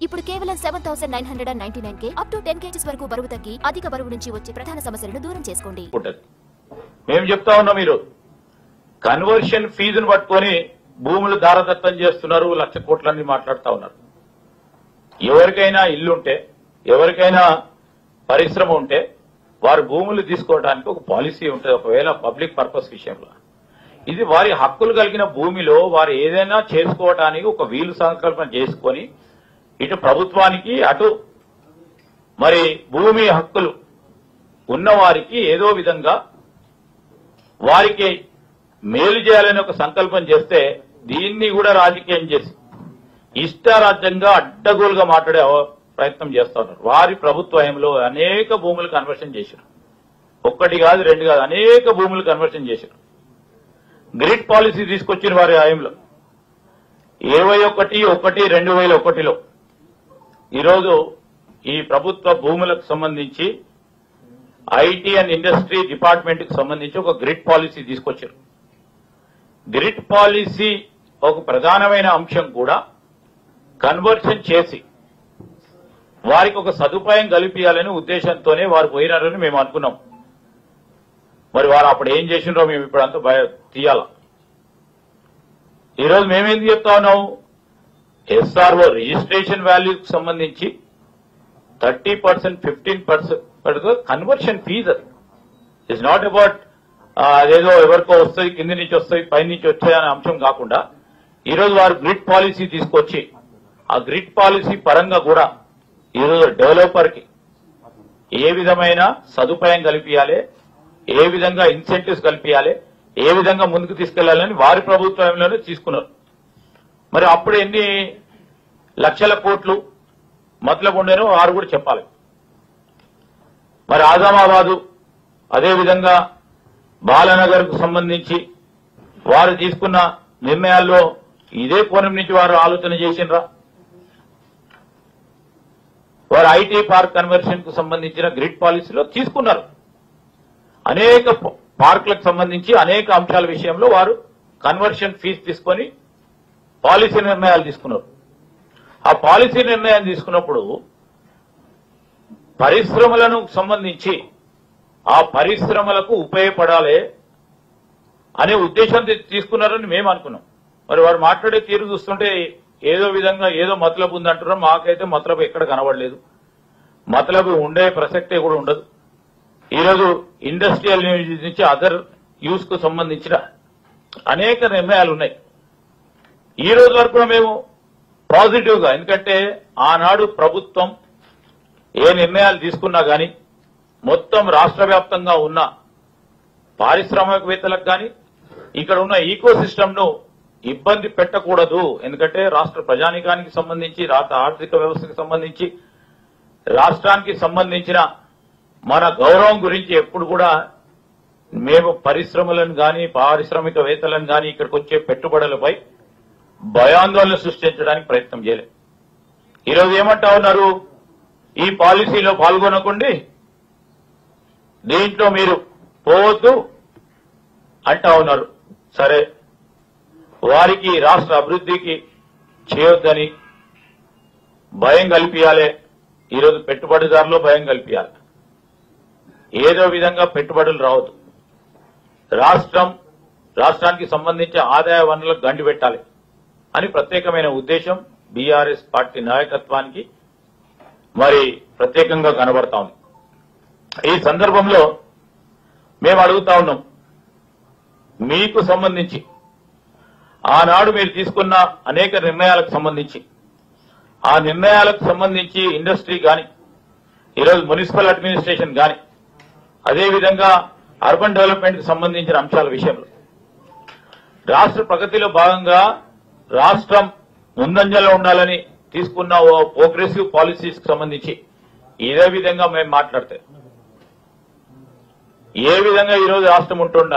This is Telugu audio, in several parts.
ఇప్పుడు కేవలం 7,999 అప్ టు 10 kgs వరకు బరువు తగ్గి అధిక బరువు నుంచి వచ్చే ప్రధాన సమస్యలను దూరం చేసుకోండి. మేము చెప్తా ఉన్నాం, మీరు కన్వర్షన్ ఫీజును పట్టుకొని భూములు దారదత్తం చేస్తున్నారు, 1,00,000 కోట్లని మాట్లాడుతా ఉన్నారు. ఎవరికైనా ఇల్లుంటే, ఎవరికైనా పరిశ్రమ ఉంటే వారు భూములు తీసుకోవడానికి ఒక పాలసీ ఉంటుంది. ఒకవేళ పబ్లిక్ పర్పస్ విషయంలో ఇది వారి హక్కులు కలిగిన భూమిలో వారు ఏదైనా చేసుకోవడానికి ఒక వీలు సంకల్పన చేసుకొని ఇటు ప్రభుత్వానికి అటు మరి భూమి హక్కులు ఉన్నవారికి ఏదో విధంగా వారికి మేలు చేయాలని ఒక సంకల్పం చేస్తే దీన్ని కూడా రాజకీయం చేసి ఇష్టారాజ్యంగా అడ్డగోలుగా మాట్లాడే ప్రయత్నం చేస్తా ఉన్నారు. వారి ప్రభుత్వంలో అనేక భూములు కన్వర్షన్ చేశారు. ఒక్కటి కాదు, రెండు కాదు, అనేక భూములు కన్వర్షన్ చేశారు. గ్రిడ్ పాలసీ తీసుకొచ్చిన వారి హయాంలో 21/1/2001లో ఈరోజు ఈ ప్రభుత్వ భూములకు సంబంధించి ఐటీ అండ్ ఇండస్ట్రీ డిపార్ట్మెంట్ కి సంబంధించి ఒక గ్రిడ్ పాలసీ తీసుకొచ్చారు. గ్రిడ్ పాలసీ ఒక ప్రధానమైన అంశం కూడా కన్వర్షన్ చేసి వారికి ఒక సదుపాయం కల్పించాలనే ఉద్దేశంతోనే వారు పోయినారని మేము అనుకున్నాం. మరి వారు అప్పుడు ఏం చేసిండ్రో మేము ఇప్పుడు అంతా తీయాల. ఈరోజు మేమేం చెప్తా ఉన్నాం, ఎస్ఆర్ఓ రిజిస్ట్రేషన్ వాల్యూకి సంబంధించి 30%, 15% కన్వర్షన్ ఫీజ్. అది ఇట్స్ నాట్ అబౌట్ అదేదో ఎవరికో వస్తుంది, కింది నుంచి వస్తుంది, పై నుంచి వచ్చాయనే అంశం కాకుండా ఈరోజు వారు గ్రిడ్ పాలసీ తీసుకొచ్చి ఆ గ్రిడ్ పాలసీ పరంగా కూడా ఈరోజు డెవలపర్ కి ఏ విధమైన సదుపాయం కల్పించాలి, ఏ విధంగా ఇన్సెంటివ్స్ కల్పించాలి, ఏ విధంగా ముందుకు తీసుకెళ్లాలని వారి ప్రభుత్వంలోనే తీసుకున్నారు. మరి అప్పుడు ఎన్ని లక్షల కోట్లు మతలబు ఉండేనో వారు కూడా చెప్పాలి. మరి ఆజామాబాదు అదేవిధంగా బాలనగర్ కు సంబంధించి వారు తీసుకున్న నిర్ణయాల్లో ఇదే కోణం నుంచి వారు ఆలోచన చేసినరా? వారు ఐటీ పార్క్ కన్వర్షన్ కు సంబంధించిన గ్రిడ్ పాలసీలో తీసుకున్నారు. అనేక పార్కులకు సంబంధించి అనేక అంశాల విషయంలో వారు కన్వర్షన్ ఫీజు తీసుకొని పాలసీ నిర్ణయాలు తీసుకున్నారు. ఆ పాలసీ నిర్ణయం తీసుకున్నప్పుడు పరిశ్రమలను సంబంధించి ఆ పరిశ్రమలకు ఉపయోగపడాలి అనే ఉద్దేశంతో తీసుకున్నారని మేము అనుకున్నాం. మరి వారు మాట్లాడే తీరు చూస్తుంటే ఏదో విధంగా ఏదో మతలబు ఉందంటున్నారు. మాకైతే మతలబు ఎక్కడ కనబడలేదు, మతలబు ఉండే ప్రసక్తే కూడా ఉండదు. ఈరోజు ఇండస్ట్రియల్ యూజ్ నుంచి అదర్ యూజ్ కు సంబంధించిన అనేక నిర్ణయాలు ఉన్నాయి. ఈ రోజు వరకు మేము పాజిటివ్ గా, ఎందుకంటే ఆనాడు ప్రభుత్వం ఏ నిర్ణయాలు తీసుకున్నా గాని మొత్తం రాష్ట్ర వ్యాప్తంగా ఉన్న పారిశ్రామికవేత్తలకు గాని ఇక్కడ ఉన్న ఈకో సిస్టమ్ ను ఇబ్బంది పెట్టకూడదు. ఎందుకంటే రాష్ట్ర ప్రజానీకానికి సంబంధించి, రాష్ట్ర ఆర్థిక వ్యవస్థకు సంబంధించి, రాష్ట్రానికి సంబంధించిన మన గౌరవం గురించి ఎప్పుడు కూడా మేము పరిశ్రమలను గాని పారిశ్రామికవేత్తలను గాని ఇక్కడికి వచ్చే పెట్టుబడులపై భయాందోళన సృష్టించడానికి ప్రయత్నం చేయలేదు. ఈరోజు ఏమంటా ఉన్నారు, ఈ పాలసీలో పాల్గొనకండి, దీంట్లో మీరు పోవద్దు అంటా ఉన్నారు. సరే, వారికి రాష్ట్ర అభివృద్ధికి చేయొద్దని భయం కల్పించాలి. ఈరోజు పెట్టుబడిదారులు భయం కల్పించాలి. ఏదో విధంగా పెట్టుబడులు రావద్దు, రాష్ట్రానికి సంబంధించి ఆదాయ వనరులకు గండి పెట్టాలి అని ప్రత్యేకమైన ఉద్దేశం బీఆర్ఎస్ పార్టీ నాయకత్వానికి మరి ప్రత్యేకంగా కనబడతా ఉంది. ఈ సందర్భంలో మేము అడుగుతా ఉన్నాం, మీకు సంబంధించి ఆనాడు మీరు తీసుకున్న అనేక నిర్ణయాలకు సంబంధించి, ఆ నిర్ణయాలకు సంబంధించి ఇండస్ట్రీ గాని, ఈరోజు మున్సిపల్ అడ్మినిస్ట్రేషన్ గాని, అదేవిధంగా అర్బన్ డెవలప్మెంట్ కి సంబంధించిన అంశాల విషయంలో రాష్ట్ర ప్రగతిలో భాగంగా రాష్ట్రం ముందంజలో ఉండాలని తీసుకున్న ఓ ప్రోగ్రెసివ్ పాలసీస్ కి సంబంధించి ఇదే విధంగా మేము మాట్లాడితే ఏ విధంగా ఈరోజు రాష్ట్రం ఉంటుండ,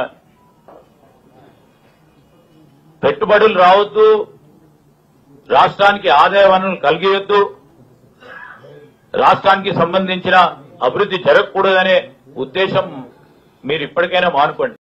పెట్టుబడులు రావద్దు, రాష్ట్రానికి ఆదాయ వనరులు కలిగియొద్దు, రాష్ట్రానికి సంబంధించిన అభివృద్ధి జరగకూడదనే ఉద్దేశం మీరు ఇప్పటికైనా మానుకోండి.